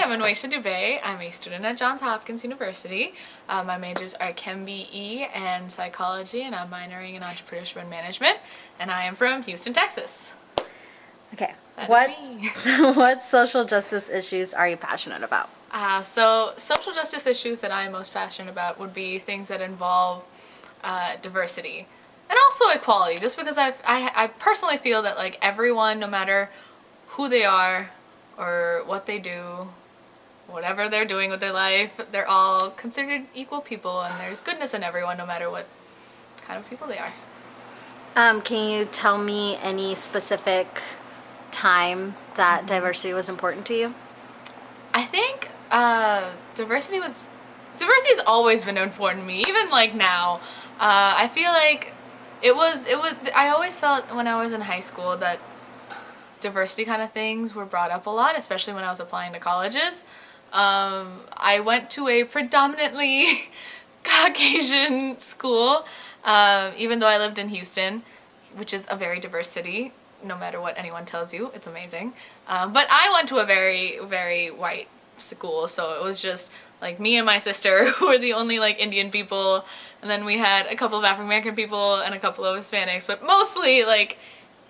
I'm Anwesha. I'm a student at Johns Hopkins University. My majors are Chem BE and Psychology, and I'm minoring in Entrepreneurship and Management, and I am from Houston, Texas. Okay. That is me. What social justice issues are you passionate about? So social justice issues that I'm most passionate about would be things that involve diversity and also equality, just because I personally feel that like everyone, no matter who they are or what they do, whatever they're doing with their life, they're all considered equal people, and there's goodness in everyone no matter what kind of people they are. Can you tell me any specific time that diversity was important to you? I think diversity has always been important to me, even like now. I feel like I always felt when I was in high school that diversity kind of things were brought up a lot, especially when I was applying to colleges. I went to a predominantly Caucasian school, even though I lived in Houston, which is a very diverse city, no matter what anyone tells you. It's amazing. But I went to a very, very white school, so it was just like me and my sister who were the only like Indian people, and then we had a couple of African American people and a couple of Hispanics, but mostly like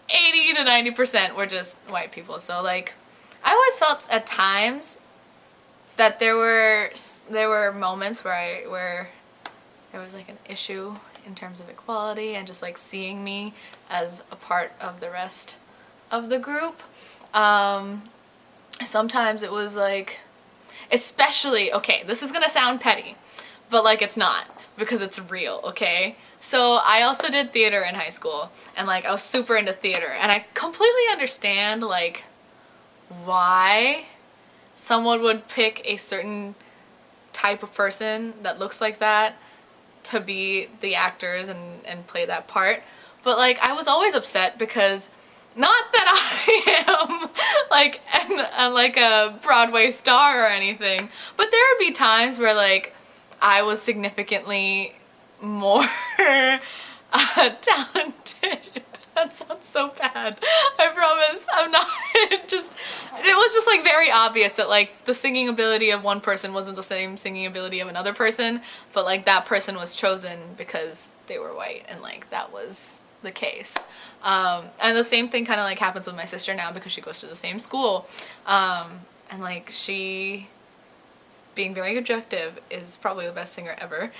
80 to 90% were just white people. So like I always felt at times that there were moments where there was like an issue in terms of equality and just like seeing me as a part of the rest of the group. Sometimes it was like, especially, okay, this is gonna sound petty, but like it's not, because it's real, okay? So I also did theater in high school, and like I was super into theater, and I completely understand like why someone would pick a certain type of person that looks like that to be the actors and play that part. But like I was always upset because, not that I am like like a Broadway star or anything, but there would be times where like I was significantly more talented. That sounds so bad. I promise I'm not. It was just like very obvious that like the singing ability of one person wasn't the same singing ability of another person, but like that person was chosen because they were white, and like that was the case. And the same thing kind of like happens with my sister now, because she goes to the same school, and like she, being very objective, is probably the best singer ever.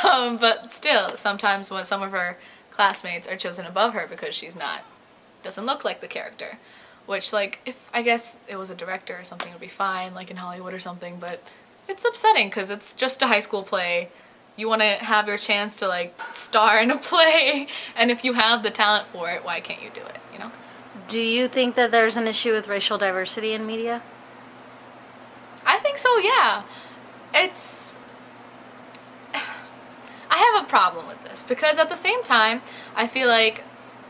But still, sometimes when some of her classmates are chosen above her because doesn't look like the character, which like if I guess it was a director or something, it would be fine, like in Hollywood or something, but it's upsetting because it's just a high school play. You want to have your chance to like star in a play, and if you have the talent for it, why can't you do it, you know? Do you think that there's an issue with racial diversity in media? I think so, yeah. I have a problem with this, because at the same time, I feel like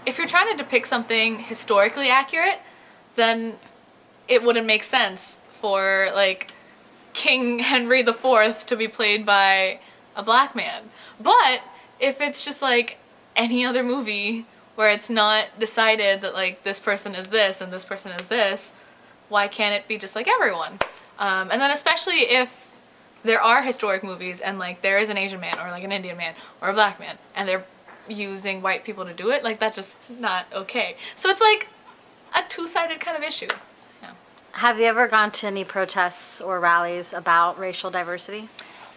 if you're trying to depict something historically accurate, then it wouldn't make sense for like King Henry IV to be played by a black man. But if it's just like any other movie where it's not decided that like this person is this and this person is this, why can't it be just like everyone? And then especially if there are historic movies and like there is an Asian man or like an Indian man or a black man, and they're using white people to do it, like that's just not okay. So it's like a two-sided kind of issue. So, yeah. Have you ever gone to any protests or rallies about racial diversity?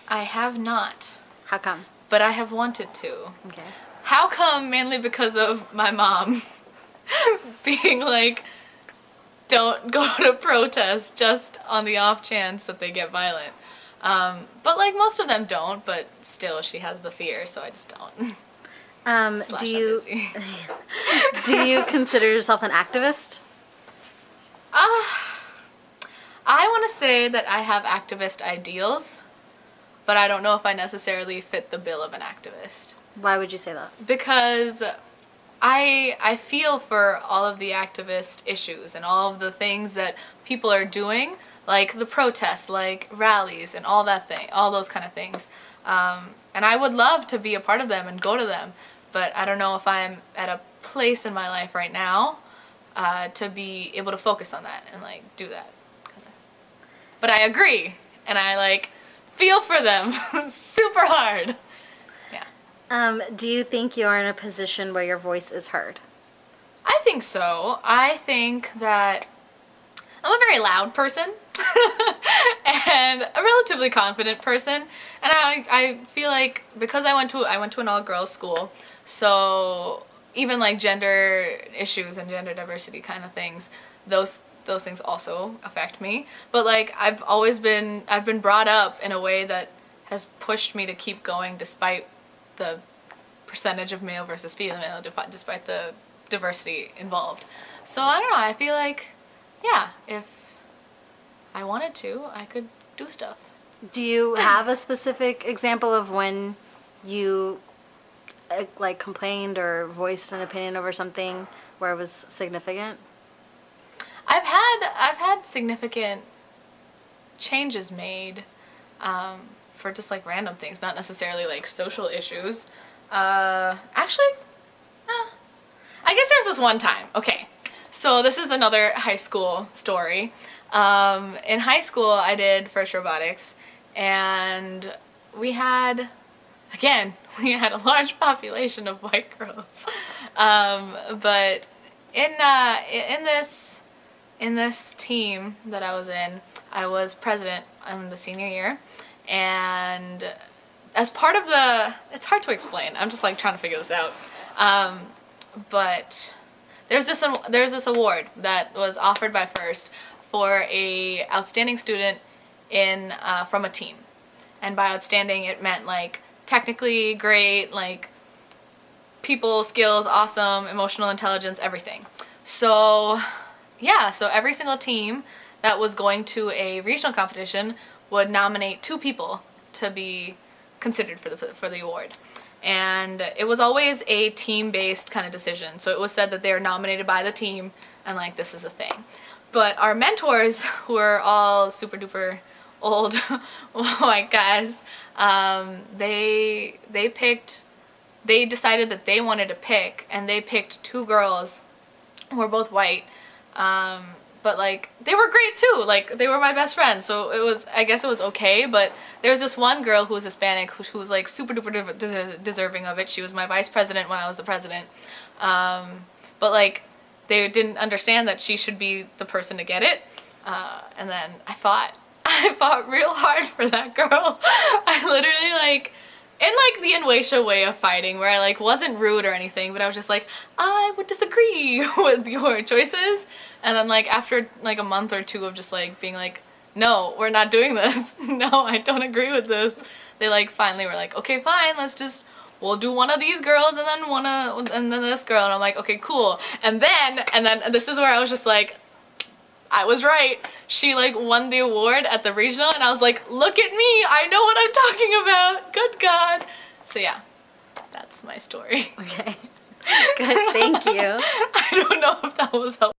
I have not. How come? But I have wanted to. Okay. How come? Mainly because of my mom being like, don't go to protests just on the off chance that they get violent. But like most of them don't, but still she has the fear, so I just don't. Do you consider yourself an activist? I want to say that I have activist ideals, but I don't know if I necessarily fit the bill of an activist. Why would you say that? Because I feel for all of the activist issues and all of the things that people are doing, like the protests, like rallies and all that thing, all those kind of things. And I would love to be a part of them and go to them, but I don't know if I'm at a place in my life right now to be able to focus on that and like do that. but I agree, and I like feel for them super hard. Yeah. Do you think you're in a position where your voice is heard? I think so. I think that I'm a very loud person and a relatively confident person, and I feel like because I went to an all-girls school, so even like gender issues and gender diversity kind of things, those things also affect me. But like I've been brought up in a way that has pushed me to keep going despite the percentage of male versus female, despite the diversity involved. So I don't know, I feel like, yeah, if I wanted to, I could do stuff. Do you have a specific example of when you like complained or voiced an opinion over something where it was significant? I've had significant changes made for just like random things, not necessarily like social issues. Actually, I guess there's this one time. Okay, so this is another high school story. In high school, I did first robotics, and we had a large population of white girls. But in this team that I was in, I was president in the senior year, and as part of it's hard to explain. I'm just like trying to figure this out. But there's this award that was offered by First for a outstanding student in from a team, and by outstanding it meant like technically great, like people skills, awesome, emotional intelligence, everything. So yeah, so every single team that was going to a regional competition would nominate 2 people to be considered for the award. And it was always a team-based kind of decision. So it was said that they were nominated by the team, and like this is a thing. But our mentors, who were all super duper old white guys, they decided that they wanted to pick, and they picked 2 girls who were both white. But like they were great too, like they were my best friends, so I guess it was okay. But there was this one girl who was Hispanic who was like super duper deserving of it. She was my vice president when I was the president, but like they didn't understand that she should be the person to get it, and then I fought real hard for that girl. I literally like, in like the Anwesha way of fighting, where I like wasn't rude or anything, but I was just like, I would disagree with your choices. And then like after like a month or 2 of just like being like, no, we're not doing this. No, I don't agree with this. They like finally were like, okay, fine, we'll do one of these girls and then this girl. And I'm like, okay, cool. And then this is where I was just like, I was right. She like won the award at the regional, and I was like, look at me, I know what I'm talking about. Good God. So yeah, that's my story. Okay. Good, thank you. I don't know if that was helpful.